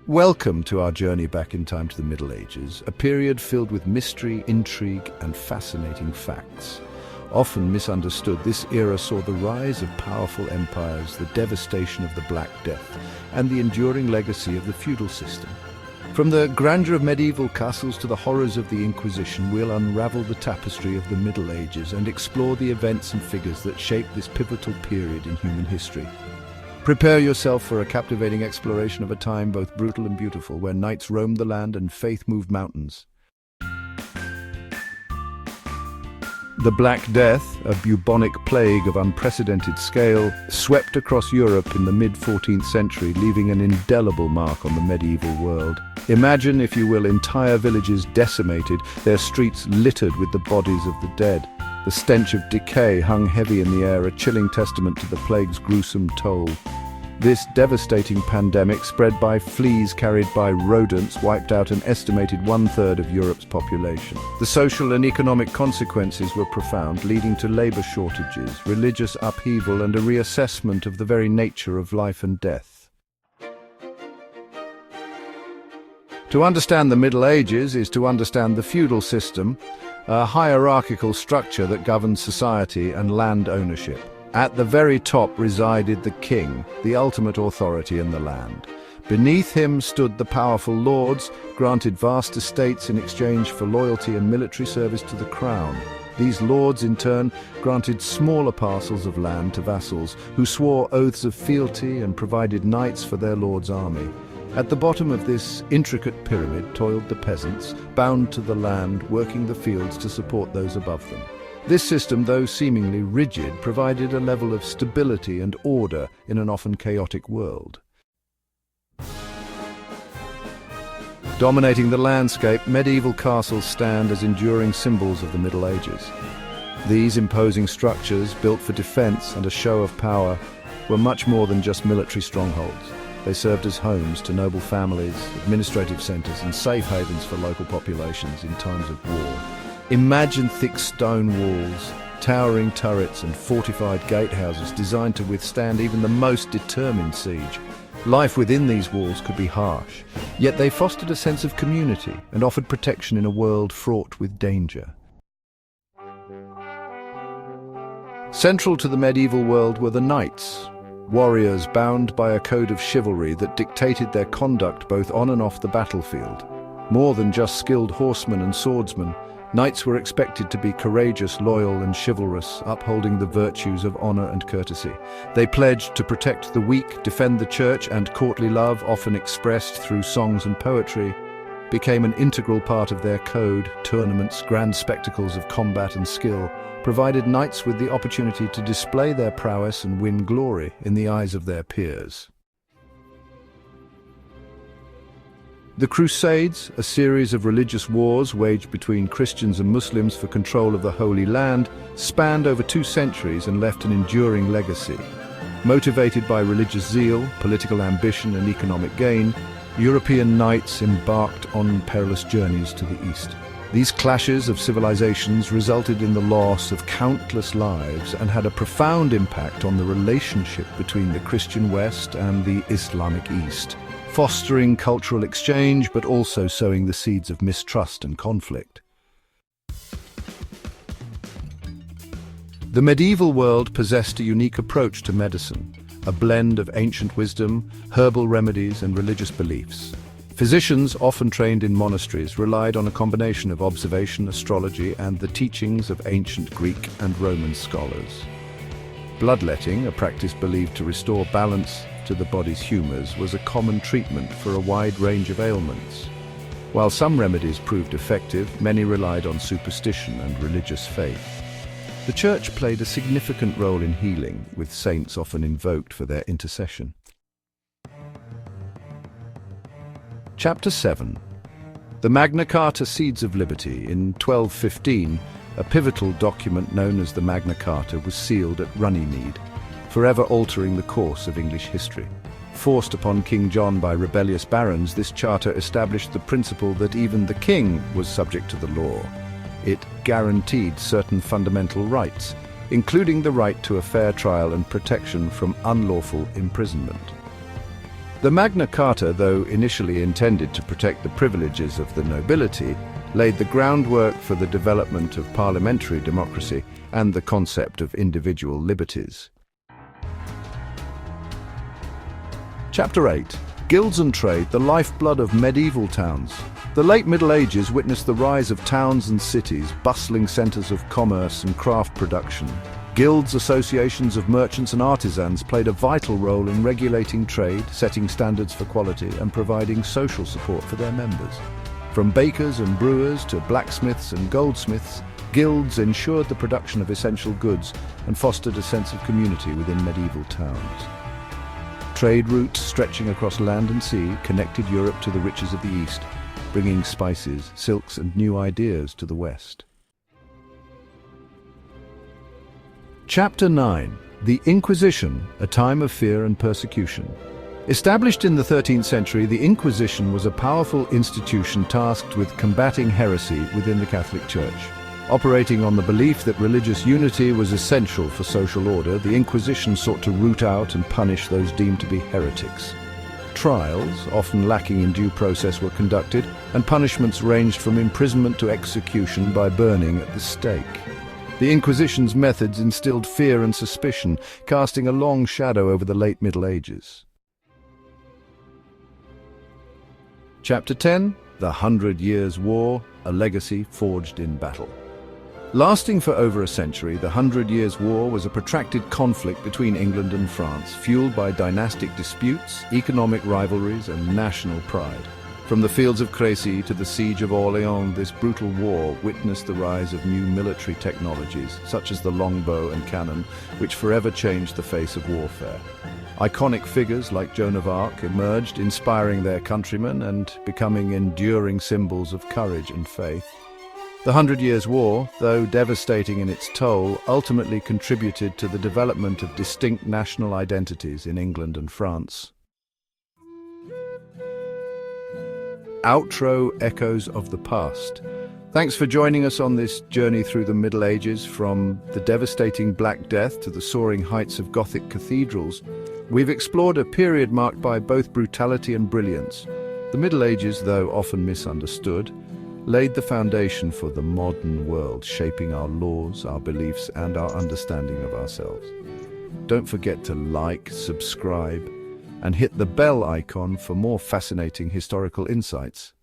Welcome to our journey back in time to the Middle Ages, a period filled with mystery, intrigue, and fascinating facts. Often misunderstood, this era saw the rise of powerful empires, the devastation of the Black Death, and the enduring legacy of the feudal system. From the grandeur of medieval castles to the horrors of the Inquisition, we'll unravel the tapestry of the Middle Ages and explore the events and figures that shaped this pivotal period in human history. Prepare yourself for a captivating exploration of a time both brutal and beautiful, where knights roamed the land and faith moved mountains. The Black Death, a bubonic plague of unprecedented scale, swept across Europe in the mid-14th century, leaving an indelible mark on the medieval world. Imagine, if you will, entire villages decimated, their streets littered with the bodies of the dead. The stench of decay hung heavy in the air, a chilling testament to the plague's gruesome toll. This devastating pandemic, spread by fleas carried by rodents, wiped out an estimated 1/3 of Europe's population. The social and economic consequences were profound, leading to labor shortages, religious upheaval, and a reassessment of the very nature of life and death. To understand the Middle Ages is to understand the feudal system, a hierarchical structure that governed society and land ownership. At the very top resided the king, the ultimate authority in the land. Beneath him stood the powerful lords, granted vast estates in exchange for loyalty and military service to the crown. These lords, in turn, granted smaller parcels of land to vassals, who swore oaths of fealty and provided knights for their lord's army. At the bottom of this intricate pyramid toiled the peasants, bound to the land, working the fields to support those above them. This system, though seemingly rigid, provided a level of stability and order in an often chaotic world. Dominating the landscape, medieval castles stand as enduring symbols of the Middle Ages. These imposing structures, built for defense and a show of power, were much more than just military strongholds. They served as homes to noble families, administrative centers, and safe havens for local populations in times of war. Imagine thick stone walls, towering turrets, and fortified gatehouses designed to withstand even the most determined siege. Life within these walls could be harsh, yet they fostered a sense of community and offered protection in a world fraught with danger. Central to the medieval world were the knights, warriors bound by a code of chivalry that dictated their conduct both on and off the battlefield. More than just skilled horsemen and swordsmen, knights were expected to be courageous, loyal, and chivalrous, upholding the virtues of honor and courtesy. They pledged to protect the weak, defend the church, and courtly love, often expressed through songs and poetry, became an integral part of their code. Tournaments, grand spectacles of combat and skill, provided knights with the opportunity to display their prowess and win glory in the eyes of their peers. The Crusades, a series of religious wars waged between Christians and Muslims for control of the Holy Land, spanned over 2 centuries and left an enduring legacy. Motivated by religious zeal, political ambition, and economic gain, European knights embarked on perilous journeys to the east. These clashes of civilizations resulted in the loss of countless lives and had a profound impact on the relationship between the Christian West and the Islamic East, fostering cultural exchange but also sowing the seeds of mistrust and conflict. The medieval world possessed a unique approach to medicine, a blend of ancient wisdom, herbal remedies, and religious beliefs. Physicians, often trained in monasteries, relied on a combination of observation, astrology, and the teachings of ancient Greek and Roman scholars. Bloodletting, a practice believed to restore balance to the body's humors, was a common treatment for a wide range of ailments. While some remedies proved effective, many relied on superstition and religious faith. The Church played a significant role in healing, with saints often invoked for their intercession. Chapter 7. The Magna Carta Seeds of Liberty. In 1215, a pivotal document known as the Magna Carta was sealed at Runnymede, forever altering the course of English history. Forced upon King John by rebellious barons, this charter established the principle that even the king was subject to the law. It guaranteed certain fundamental rights, including the right to a fair trial and protection from unlawful imprisonment. The Magna Carta, though initially intended to protect the privileges of the nobility, laid the groundwork for the development of parliamentary democracy and the concept of individual liberties. Chapter 8. Guilds and Trade, the lifeblood of medieval towns. The late Middle Ages witnessed the rise of towns and cities, bustling centres of commerce and craft production. Guilds, associations of merchants and artisans played a vital role in regulating trade, setting standards for quality, and providing social support for their members. From bakers and brewers to blacksmiths and goldsmiths, guilds ensured the production of essential goods and fostered a sense of community within medieval towns. Trade routes stretching across land and sea connected Europe to the riches of the East, bringing spices, silks, and new ideas to the West. Chapter 9. The Inquisition, a time of fear and persecution. Established in the 13th century, the Inquisition was a powerful institution tasked with combating heresy within the Catholic Church. Operating on the belief that religious unity was essential for social order, the Inquisition sought to root out and punish those deemed to be heretics. Trials, often lacking in due process, were conducted, and punishments ranged from imprisonment to execution by burning at the stake. The Inquisition's methods instilled fear and suspicion, casting a long shadow over the late Middle Ages. Chapter 10. The 100 Years' War, a legacy forged in battle. Lasting for over a century, the 100 Years' War was a protracted conflict between England and France, fueled by dynastic disputes, economic rivalries, and national pride. From the fields of Crécy to the siege of Orléans, this brutal war witnessed the rise of new military technologies, such as the longbow and cannon, which forever changed the face of warfare. Iconic figures like Joan of Arc emerged, inspiring their countrymen and becoming enduring symbols of courage and faith. The 100 Years' War, though devastating in its toll, ultimately contributed to the development of distinct national identities in England and France. Outro: Echoes of the Past. Thanks for joining us on this journey through the Middle Ages, from the devastating Black Death to the soaring heights of Gothic cathedrals. We've explored a period marked by both brutality and brilliance. The Middle Ages, though often misunderstood, laid the foundation for the modern world, shaping our laws, our beliefs, and our understanding of ourselves. Don't forget to like, subscribe, and hit the bell icon for more fascinating historical insights.